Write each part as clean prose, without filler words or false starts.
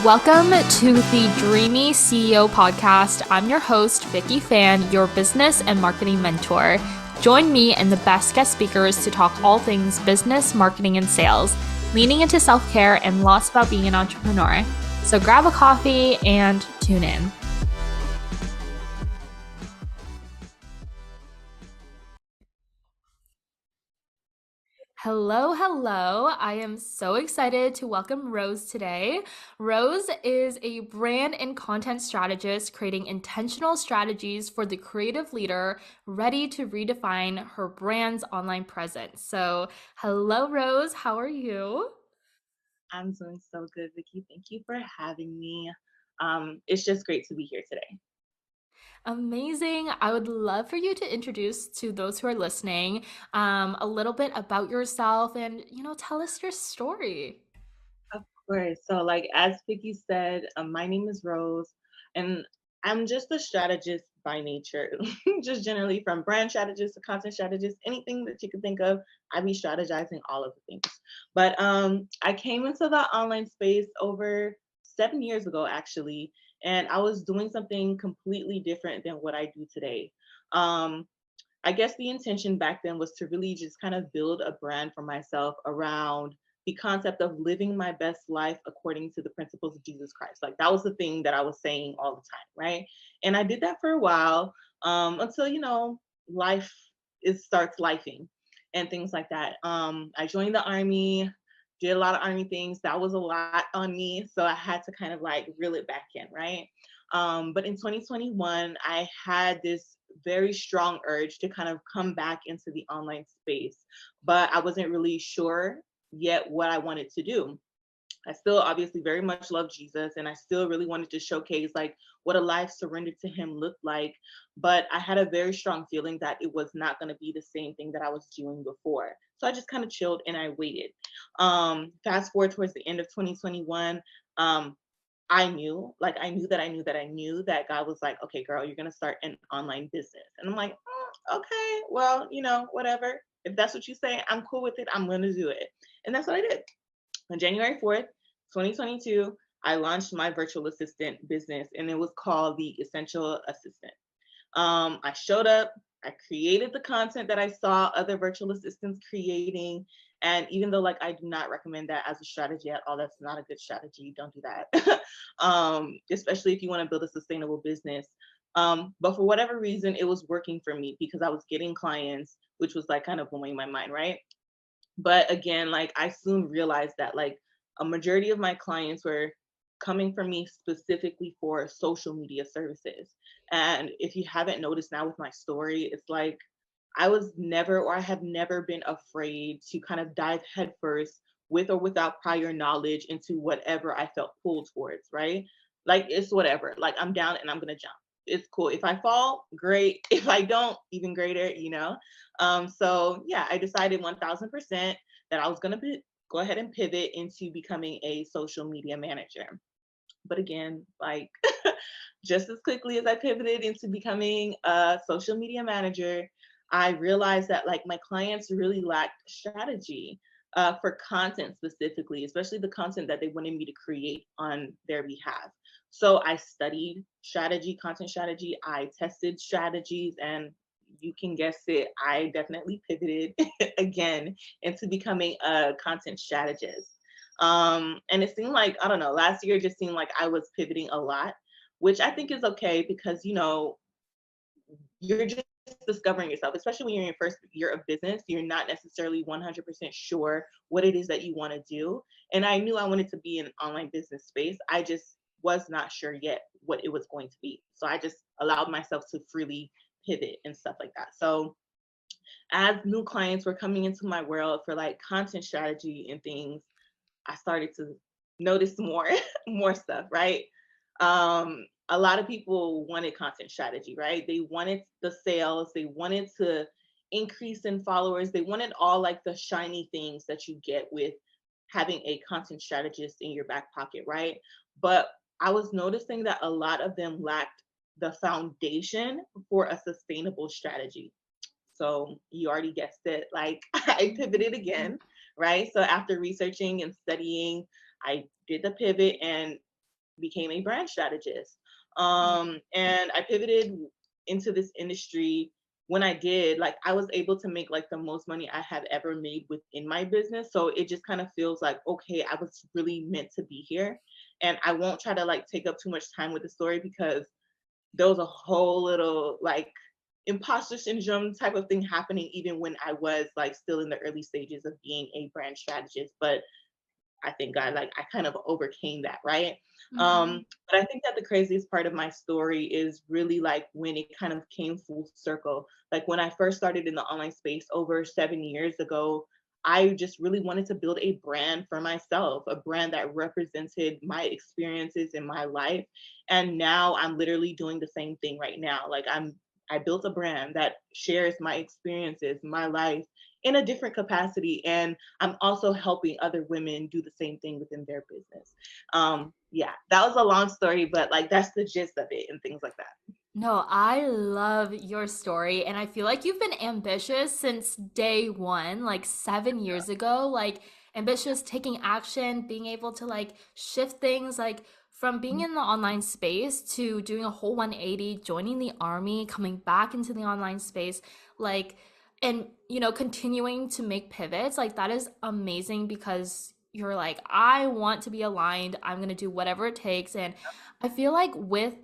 Welcome to the Dreamy CEO Podcast. I'm your host, Vicky Fan, your business and marketing mentor. Join me and the best guest speakers to talk all things business, marketing, and sales, leaning into self-care and lots about being an entrepreneur. So grab a coffee and tune in. Hello. I am so excited to welcome Rose today. Rose is a brand and content strategist creating intentional strategies for the creative leader ready to redefine her brand's online presence. So, hello, Rose. How are you? I'm doing so good, Vicky. Thank you for having me. It's just great to be here today. Amazing. I would love for you to introduce to those who are listening a little bit about yourself and, tell us your story. Of course. So, like as Vicky said, my name is Rose, and I'm just a strategist by nature. Just generally from brand strategist to content strategist, anything that you could think of, I be strategizing all of the things. But I came into the online space over 7 years ago, actually, and I was doing something completely different than what I do today. Um, I guess the intention back then was to really just kind of build a brand for myself around the concept of living my best life according to the principles of Jesus Christ. Like that was the thing that I was saying all the time, right? And I did that for a while until life starts lifing and things like that. I joined the army, did a lot of army things. That was a lot on me, so I had to kind of like reel it back in, right? But in 2021, I had this very strong urge to kind of come back into the online space, but I wasn't really sure yet what I wanted to do. I still obviously very much love Jesus, and I still really wanted to showcase like what a life surrendered to him looked like. But I had a very strong feeling that it was not going to be the same thing that I was doing before. So I just kind of chilled and I waited. Fast forward towards the end of 2021. Um, I knew that God was like, okay, girl, you're going to start an online business. And I'm like, okay, well, whatever. If that's what you say, I'm cool with it. I'm going to do it. And that's what I did. On January 4th, 2022, I launched my virtual assistant business, and it was called the Essential Assistant. I showed up, I created the content that I saw other virtual assistants creating. And even though like I do not recommend that as a strategy at all, that's not a good strategy. Don't do that. Especially if you want to build a sustainable business. But for whatever reason, it was working for me because I was getting clients, which was like kind of blowing my mind, right? But again, like I soon realized that like a majority of my clients were coming from me specifically for social media services. And if you haven't noticed now with my story, it's like I have never been afraid to kind of dive headfirst with or without prior knowledge into whatever I felt pulled towards, right? Like it's whatever. Like I'm down and I'm gonna jump. It's cool. If I fall, great. If I don't, even greater. So yeah, I decided 1000% that I was gonna go ahead and pivot into becoming a social media manager. But again, like just as quickly as I pivoted into becoming a social media manager, I realized that like my clients really lacked strategy for content specifically, especially the content that they wanted me to create on their behalf. So I studied strategy, content strategy. I tested strategies, and you can guess it, I definitely pivoted again into becoming a content strategist. And it seemed like, I don't know, last year just seemed like I was pivoting a lot, which I think is okay because, you're just discovering yourself, especially when you're in your first year of business. You're not necessarily 100% sure what it is that you want to do. And I knew I wanted to be in an online business space. I just was not sure yet what it was going to be. So I just allowed myself to freely pivot and stuff like that. So as new clients were coming into my world for like content strategy and things, I started to notice more more stuff, right? A lot of people wanted content strategy, right? They wanted the sales, they wanted to increase in followers, they wanted all like the shiny things that you get with having a content strategist in your back pocket, right? But I was noticing that a lot of them lacked the foundation for a sustainable strategy. So you already guessed it, like I pivoted again, right? So after researching and studying, I did the pivot, and became a brand strategist. And I pivoted into this industry. When I did, like, I was able to make like the most money I had ever made within my business. So it just kind of feels like, okay, I was really meant to be here. And I won't try to like take up too much time with the story, because there was a whole little like imposter syndrome type of thing happening even when I was like still in the early stages of being a brand strategist. But I think I kind of overcame that, right? Mhm. But I think that the craziest part of my story is really like when it kind of came full circle. Like when I first started in the online space over 7 years ago, I just really wanted to build a brand for myself, a brand that represented my experiences in my life. And now I'm literally doing the same thing right now. I built a brand that shares my experiences, my life in a different capacity. And I'm also helping other women do the same thing within their business. Yeah, that was a long story, but like that's the gist of it and things like that. No, I love your story, and I feel like you've been ambitious since day one, like 7 years ago. Like ambitious, taking action, being able to like shift things, like from being in the online space to doing a whole 180, joining the army, coming back into the online space, like, and continuing to make pivots. Like that is amazing because you're like, I want to be aligned. I'm gonna do whatever it takes, and I feel like with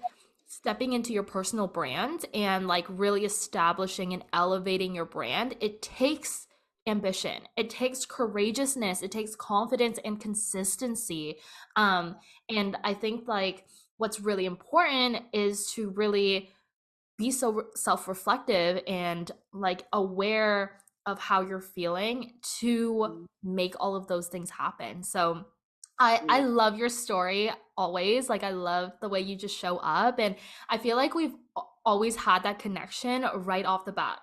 stepping into your personal brand and like really establishing and elevating your brand, it takes ambition, it takes courageousness, it takes confidence and consistency. um and I think like what's really important is to really be so self-reflective and like aware of how you're feeling to Mhm. make all of those things happen. So I Yeah. love your story always. Like I love the way you just show up, and I feel like we've always had that connection right off the bat.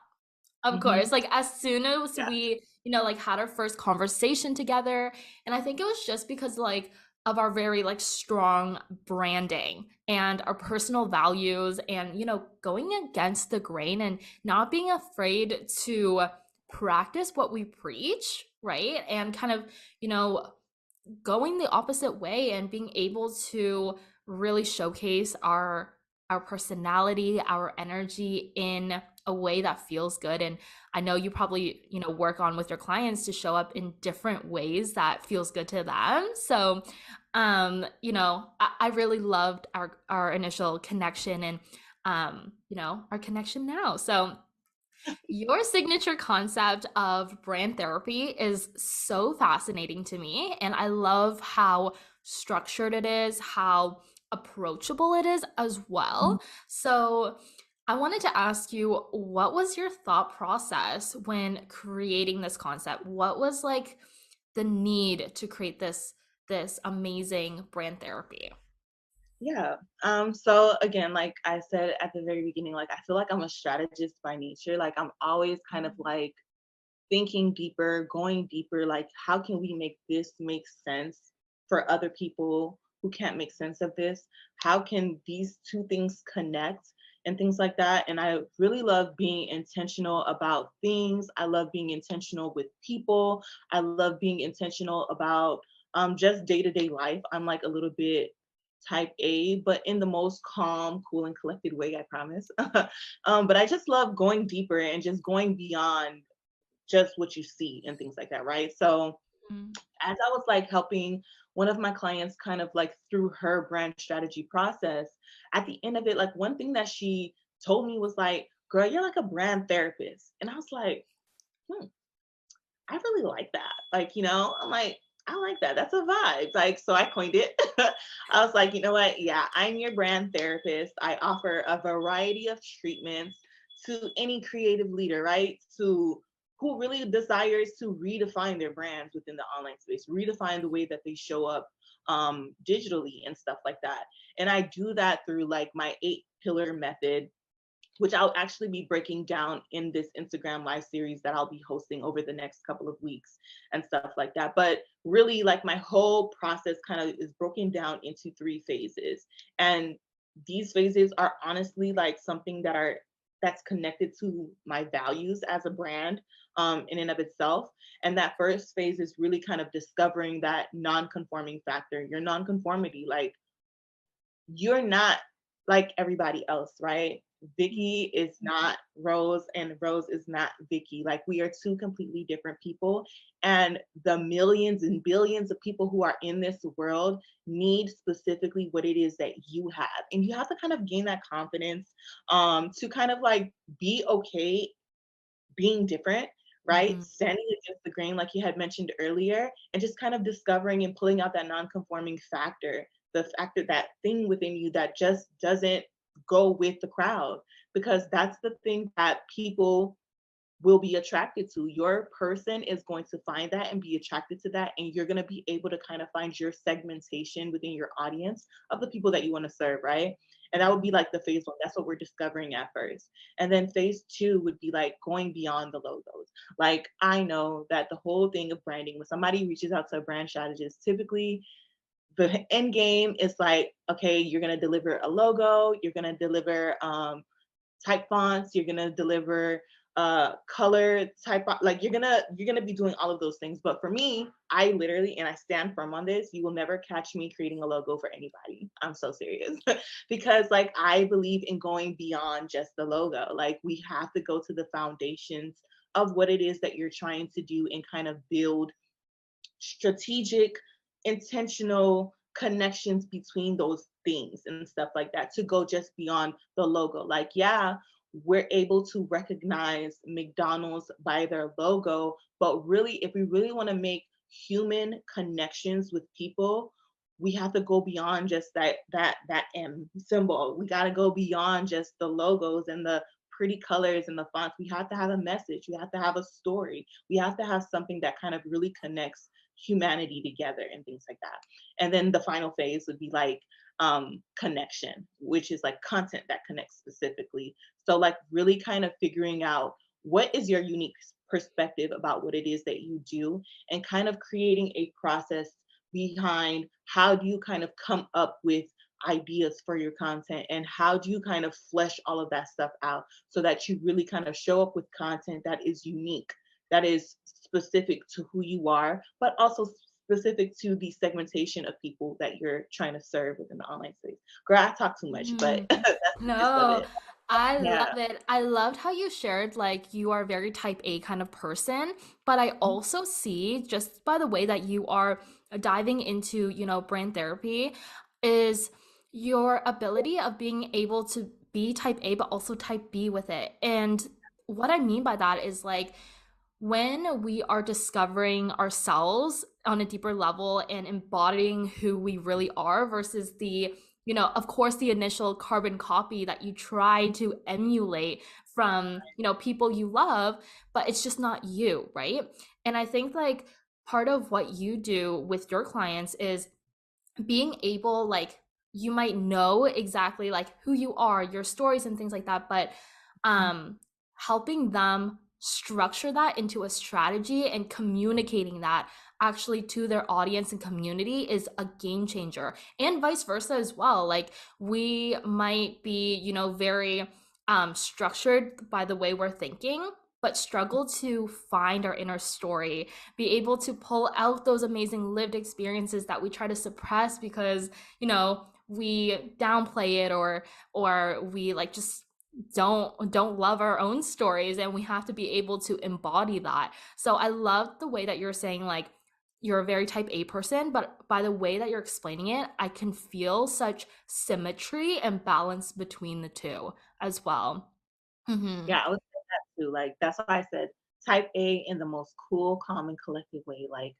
Of course, Hmm. like as soon as Yeah. we, like had our first conversation together, and I think it was just because like of our very like strong branding and our personal values and going against the grain and not being afraid to practice what we preach, right? And kind of, you know, going the opposite way and being able to really showcase our personality, our energy in a way that feels good. And I know you probably, work on with your clients to show up in different ways that feels good to them. So, I really loved our initial connection and our connection now. So your signature concept of brand therapy is so fascinating to me, and I love how structured it is, how approachable it is as well. So, I wanted to ask you, what was your thought process when creating this concept? What was like the need to create this amazing brand therapy? Yeah. So again, like I said at the very beginning, like I feel like I'm a strategist by nature. Like I'm always kind of like thinking deeper, going deeper, like how can we make this make sense for other people who can't make sense of this? How can these two things connect and things like that? And I really love being intentional about things. I love being intentional with people. I love being intentional about just day-to-day life. I'm like a little bit type A, but in the most calm, cool, and collected way, I promise. But I just love going deeper and just going beyond just what you see and things like that, right? So Mm. as I was like helping one of my clients kind of like through her brand strategy process, at the end of it, like one thing that she told me was like, girl, you're like a brand therapist. And I was like, hmm, I really like that. Like, I'm like, I like that. That's a vibe. Like, so I coined it. I was like, you know what? Yeah, I'm your brand therapist. I offer a variety of treatments to any creative leader, right? To who really desires to redefine their brands within the online space, redefine the way that they show up digitally and stuff like that. And I do that through like my 8 pillar method, which I'll actually be breaking down in this Instagram live series that I'll be hosting over the next couple of weeks and stuff like that. But really, like my whole process kind of is broken down into 3 phases. And these phases are honestly like something that's connected to my values as a brand in and of itself. And that first phase is really kind of discovering that non-conforming factor, your non-conformity. Like you're not like everybody else, right? Vicky is not Rose and Rose is not Vicky. Like we are two completely different people. And the millions and billions of people who are in this world need specifically what it is that you have. And you have to kind of gain that confidence to kind of like be okay being different, right? Mm-hmm. Standing against the grain, like you had mentioned earlier, and just kind of discovering and pulling out that non-conforming factor, the factor, that thing within you that just doesn't go with the crowd, because that's the thing that people will be attracted to. Your person is going to find that and be attracted to that. And you're going to be able to kind of find your segmentation within your audience of the people that you want to serve, right? And that would be like the phase one. That's what we're discovering at first. And then phase two would be like going beyond the logos. Like I know that the whole thing of branding, when somebody reaches out to a brand strategist, typically the end game is like, okay, you're going to deliver a logo, you're going to deliver type fonts, you're gonna deliver color type, like you're gonna be doing all of those things. But for me, I literally, and I stand firm on this, you will never catch me creating a logo for anybody. I'm so serious. Because like I believe in going beyond just the logo. Like we have to go to the foundations of what it is that you're trying to do and kind of build strategic, intentional connections between those things and stuff like that, to go just beyond the logo. Like, yeah, we're able to recognize McDonald's by their logo, but really, if we really want to make human connections with people, we have to go beyond just that M symbol. We got to go beyond just the logos and the pretty colors and the fonts. We have to have a message. We have to have a story. We have to have something that kind of really connects humanity together and things like that. And then the final phase would be like connection, which is like content that connects specifically. So like really kind of figuring out what is your unique perspective about what it is that you do, and kind of creating a process behind how do you kind of come up with ideas for your content, and how do you kind of flesh all of that stuff out so that you really kind of show up with content that is unique, that is specific to who you are, but also specific to the segmentation of people that you're trying to serve within the online space. Girl, I talk too much, but Mm. that's the gist of No, it. I Yeah. love it. I loved how you shared like you are a very type A kind of person, but I also see just by the way that you are diving into, brand therapy is your ability of being able to be type A but also type B with it. And what I mean by that is like when we are discovering ourselves on a deeper level and embodying who we really are versus the of course the initial carbon copy that you try to emulate from people you love, but it's just not you, right? And I think like part of what you do with your clients is being able, like, you might know exactly like who you are, your stories and things like that, but um helping them structure that into a strategy and communicating that actually to their audience and community is a game changer, and vice versa as well. Like we might be very structured by the way we're thinking, but struggle to find our inner story, be able to pull out those amazing lived experiences that we try to suppress because we downplay it, or we like just don't love our own stories, and we have to be able to embody that. So I love the way that you're saying like you're a very type A person, but by the way that you're explaining it, I can feel such symmetry and balance between the two as well. Mm-hmm. Yeah, I would say that too. Like that's why I said type A in the most cool, calm, and collective way. Like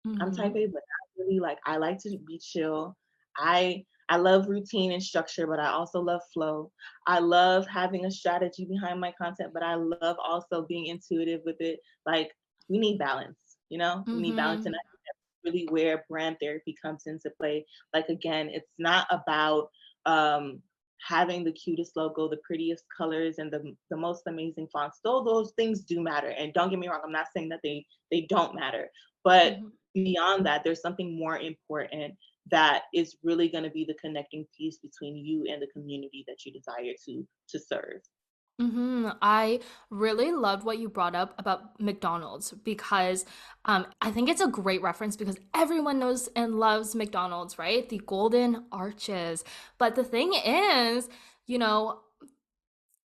I'm type Mm-hmm. A, but not really. Like I like to be chill. I love routine and structure, but I also love flow. I love having a strategy behind my content, but I love also being intuitive with it. Like we need balance, we need balance. And Mm-hmm. I think that's really where brand therapy comes into play. Like again, it's not about um having the cutest logo, the prettiest colors, and the most amazing fonts. Though those things do matter. And don't get me wrong, I'm not saying that they don't matter. But Mm-hmm. beyond that, there's something more important that is really going to be the connecting piece between you and the community that you desire to serve. I really loved what you brought up about McDonald's because I think it's a great reference because everyone knows and loves McDonald's, right? The golden arches. But the thing is, you know,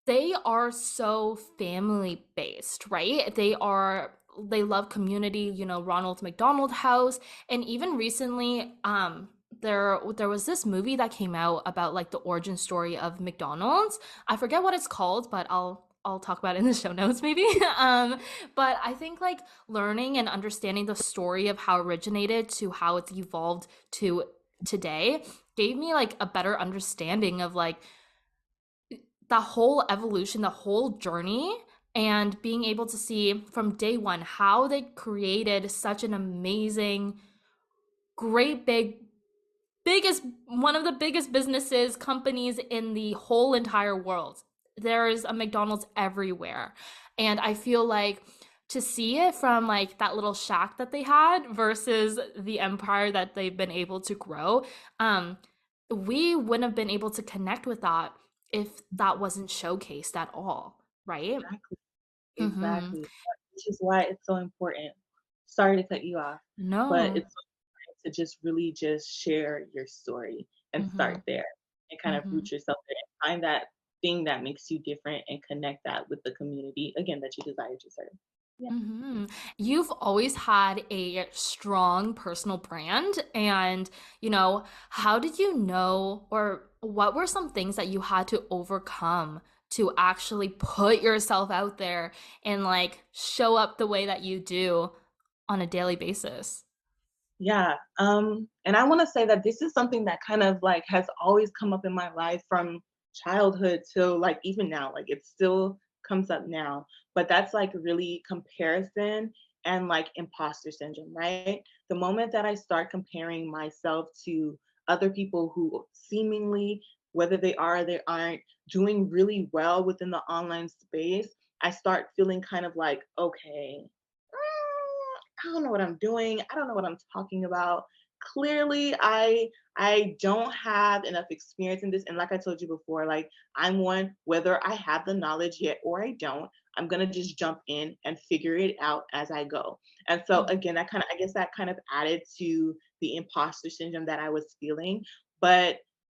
they are so family based, right? They love community, Ronald McDonald House. And even recently, there was this movie that came out about like the origin story of McDonald's. I forget what it's called, but I'll talk about it in the show notes maybe. But I think like learning and understanding the story of how it originated to how it's evolved to today gave me like a better understanding of like the whole evolution, the whole journey, and being able to see from day one how they created such an amazing, great, biggest, one of the biggest businesses, companies in the whole entire world. There's a McDonald's everywhere. And I feel like to see it from like that little shack that they had versus the empire that they've been able to grow, um, we wouldn't have been able to connect with that if that wasn't showcased at all, right? Exactly. Mm-hmm. Exactly. Which is why it's so important. Sorry to cut you off, but No. it's so important to just really just share your story and Mm-hmm. start there and kind of Mm-hmm. root yourself there and find that thing that makes you different and connect that with the community again that you desire to serve. Yeah. You've always had a strong personal brand, and how did you know, or what were some things that you had to overcome to actually put yourself out there and like show up the way that you do on a daily basis? Yeah. And I want to say that this is something that kind of like has always come up in my life from childhood till like even now. Like it still comes up now. But that's like really comparison and like imposter syndrome, right? The moment that I start comparing myself to other people who seemingly, whether they are or they aren't, doing really well within the online space, I start feeling kind of like, okay, I don't know what I'm doing. I don't know what I'm talking about. Clearly, I don't have enough experience in this. And like I told you before, like I'm one, whether I have the knowledge yet or I don't, I'm gonna just jump in and figure it out as I go. And so again, that kind of I guess that kind of added to the imposter syndrome that I was feeling. But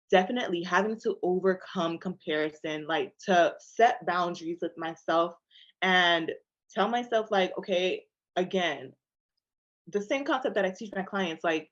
definitely having to overcome comparison, like to set boundaries with myself and tell myself like, okay, again, the same concept that I teach my clients, like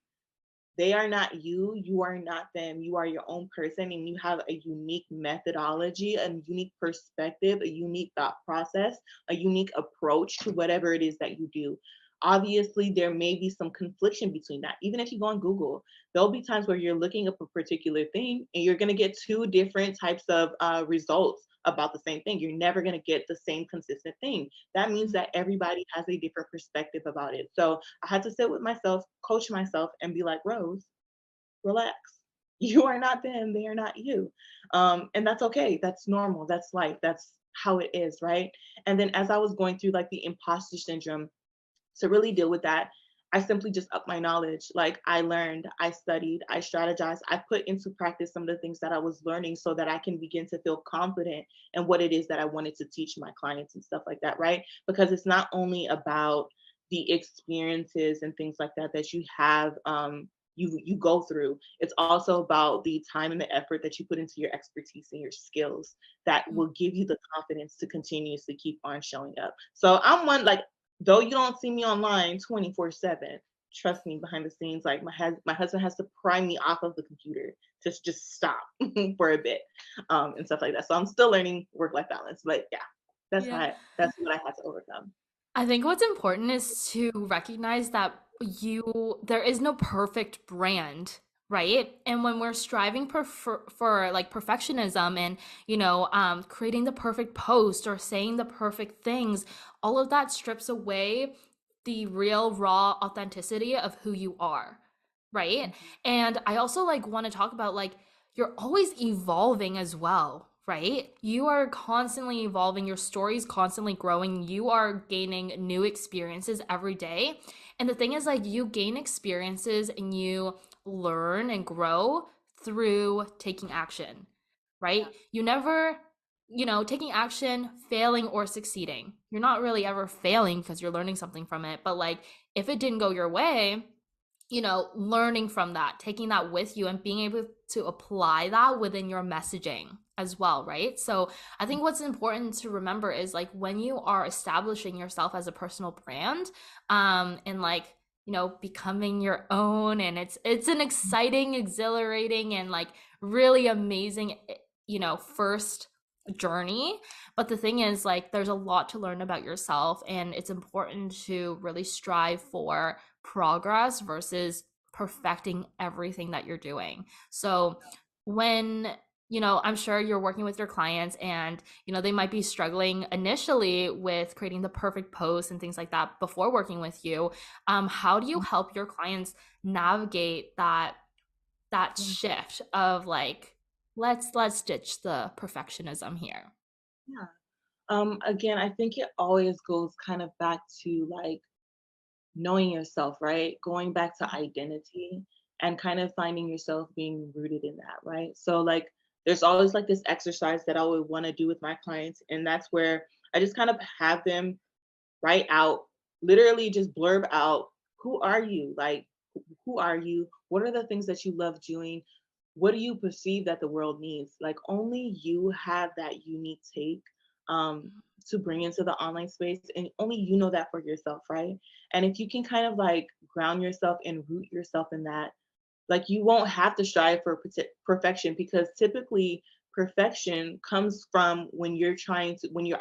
they are not you, you are not them, you are your own person and you have a unique methodology, a unique perspective, a unique thought process, a unique approach to whatever it is that you do. Obviously, there may be some confliction between that. Even if you go on Google, there'll be times where you're looking up a particular thing and you're going to get two different types of results about the same thing. You're never going to get the same consistent thing. That means that everybody has a different perspective about it. So I had to sit with myself, coach myself, and be like, Rose, relax. You are not them, they are not you. And that's okay. That's normal. That's life. That's how it is, right? And then as I was going through like the imposter syndrome, to really deal with that, I simply just upped my knowledge. Like I learned, I studied, I strategized, I put into practice some of the things that I was learning so that I can begin to feel confident in what it is that I wanted to teach my clients and stuff like that, right? Because it's not only about the experiences and things like that that you have you go through. It's also about the time and the effort that you put into your expertise and your skills that will give you the confidence to continuously keep on showing up. So I'm one like though you don't see me online 24/7, trust me, behind the scenes, like my husband has to pry me off of the computer to just stop for a bit, and stuff like that. So I'm still learning work-life balance, but yeah, Yeah. that's what I had to overcome. I think what's important is to recognize that there is no perfect brand, right? And when we're striving for like perfectionism and, creating the perfect post or saying the perfect things, all of that strips away the real, raw authenticity of who you are, right? Mhm. And I also like want to talk about like you're always evolving as well, right? You are constantly evolving, your story's constantly growing, you are gaining new experiences every day. And the thing is like you gain experiences and you learn and grow through taking action, right? You never taking action, failing or succeeding. You're not really ever failing because you're learning something from it. But like if it didn't go your way, learning from that, taking that with you and being able to apply that within your messaging as well, right? So I think what's important to remember is like when you are establishing yourself as a personal brand, and like, becoming your own, and it's an exciting, exhilarating, and like really amazing, first journey. But the thing is, like, there's a lot to learn about yourself, and it's important to really strive for progress versus perfecting everything that you're doing. So when, I'm sure you're working with your clients and, they might be struggling initially with creating the perfect post and things like that before working with you. How do you help your clients navigate that Yeah. shift of like, let's ditch the perfectionism here? Yeah. Again, I think it always goes kind of back to like knowing yourself, right? Going back to identity and kind of finding yourself being rooted in that, right? So like there's always like this exercise that I would want to do with my clients, and that's where I just kind of have them write out, literally just blurb out, who are you? Like who are you? What are the things that you love doing? What do you perceive that the world needs? Like only you have that unique take um, to bring into the online space, and only you know that for yourself, right? And if you can kind of like ground yourself and root yourself in that, like you won't have to strive for perfection, because typically perfection comes from when you're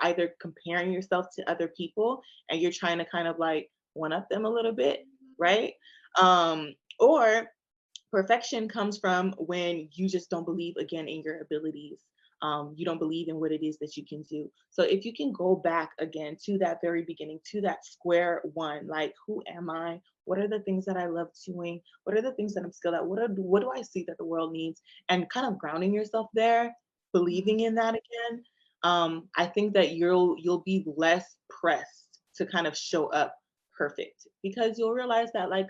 either comparing yourself to other people and you're trying to kind of like one up them a little bit, right? Or perfection comes from when you just don't believe again in your abilities. You don't believe in what it is that you can do. So if you can go back again to that very beginning, to that square one, like who am I? What are the things that I love doing? What are the things that I'm skilled at? What do I see that the world needs? And kind of grounding yourself there, believing in that again. I think that you'll be less pressed to kind of show up perfect, because you'll realize that like,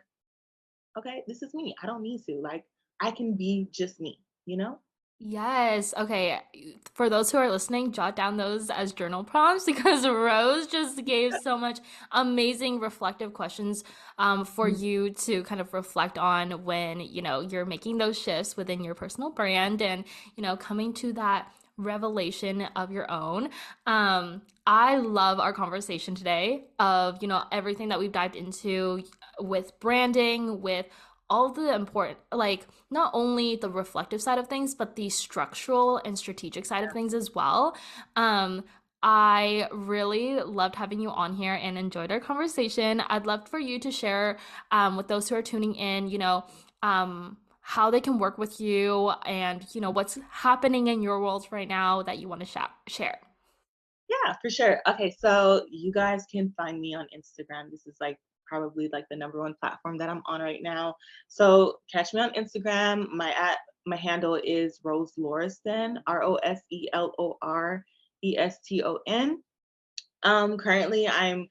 okay, this is me. I don't need to. Like, I can be just me, you know? Yes. Okay. For those who are listening, jot down those as journal prompts because Rose just gave so much amazing reflective questions for Mhm. you to kind of reflect on when, you're making those shifts within your personal brand and, coming to that revelation of your own. I love our conversation today of, everything that we've dived into with branding, with all the important, like, not only the reflective side of things, but the structural and strategic side of things as well. Um, I really loved having you on here and enjoyed our conversation. I'd love for you to share with those who are tuning in, how they can work with you and, what's happening in your world right now that you want to share. Yeah, for sure. Okay, so you guys can find me on Instagram. This is like probably like the number one platform that I'm on right now. So catch me on Instagram. My handle is Rose Lauriston, RoseLoreston. Currently I'm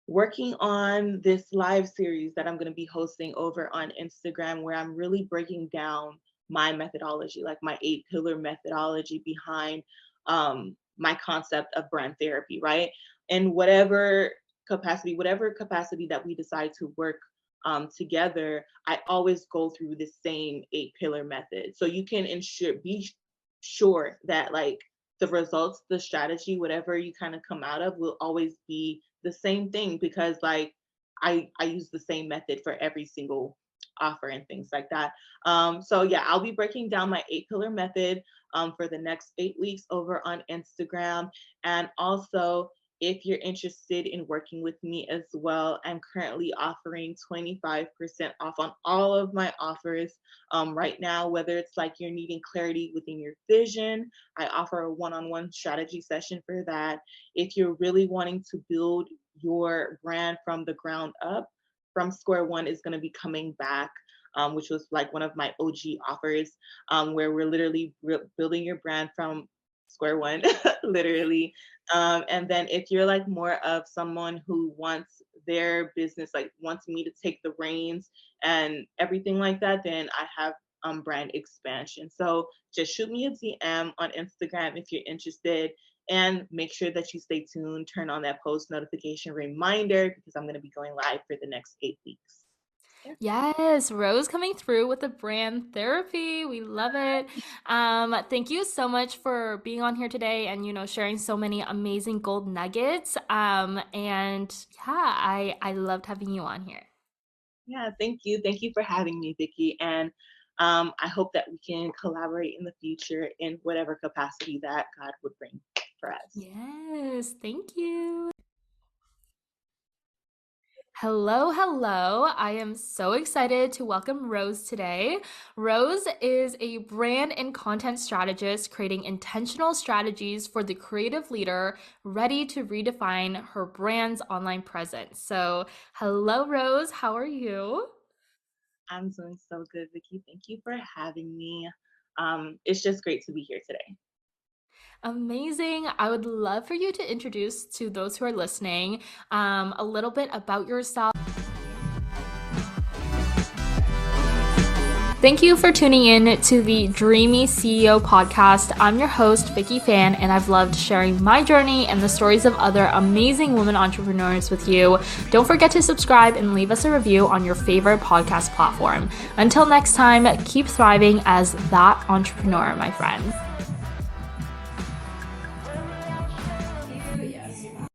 working on this live series that I'm going to be hosting over on Instagram, where I'm really breaking down my methodology, like my 8 pillar methodology behind my concept of brand therapy, right? In whatever capacity that we decide to work together, I always go through the same 8 pillar method. So you can be sure that like the results, the strategy, whatever you kind of come out of will always be the same thing, because like I use the same method for every single offer and things like that. So yeah, I'll be breaking down my 8 pillar method for the next 8 weeks over on Instagram. And also, if you're interested in working with me as well, I'm currently offering 25% off on all of my offers right now, whether it's like you're needing clarity within your vision. I offer a one-on-one strategy session for that. If you're really wanting to build your brand from the ground up, from square one is going to be coming back, which was like one of my OG offers, where we're literally building your brand from square one, literally. And then if you're like more of someone who wants their business, like wants me to take the reins and everything like that, then I have brand expansion. So just shoot me a DM on Instagram if you're interested, and make sure that you stay tuned, turn on that post notification reminder, because I'm going to be going live for the next 8 weeks. Yes, Rose coming through with the brand therapy. We love it. Thank you so much for being on here today and, sharing so many amazing gold nuggets. And yeah, I loved having you on here. Yeah, thank you. Thank you for having me, Vicky. And I hope that we can collaborate in the future in whatever capacity that God would bring for us. Yes, thank you. Hello, hello. I am so excited to welcome Rose today. Rose is a brand and content strategist creating intentional strategies for the creative leader ready to redefine her brand's online presence. So, hello, Rose. How are you? I'm doing so good, Vicky. Thank you for having me. It's just great to be here today. Amazing. I would love for you to introduce to those who are listening a little bit about yourself. Thank you for tuning in to the Dreamy CEO Podcast. I'm your host, Vicky Fan, and I've loved sharing my journey and the stories of other amazing women entrepreneurs with you. Don't forget to subscribe and leave us a review on your favorite podcast platform. Until next time, keep thriving as that entrepreneur, my friend.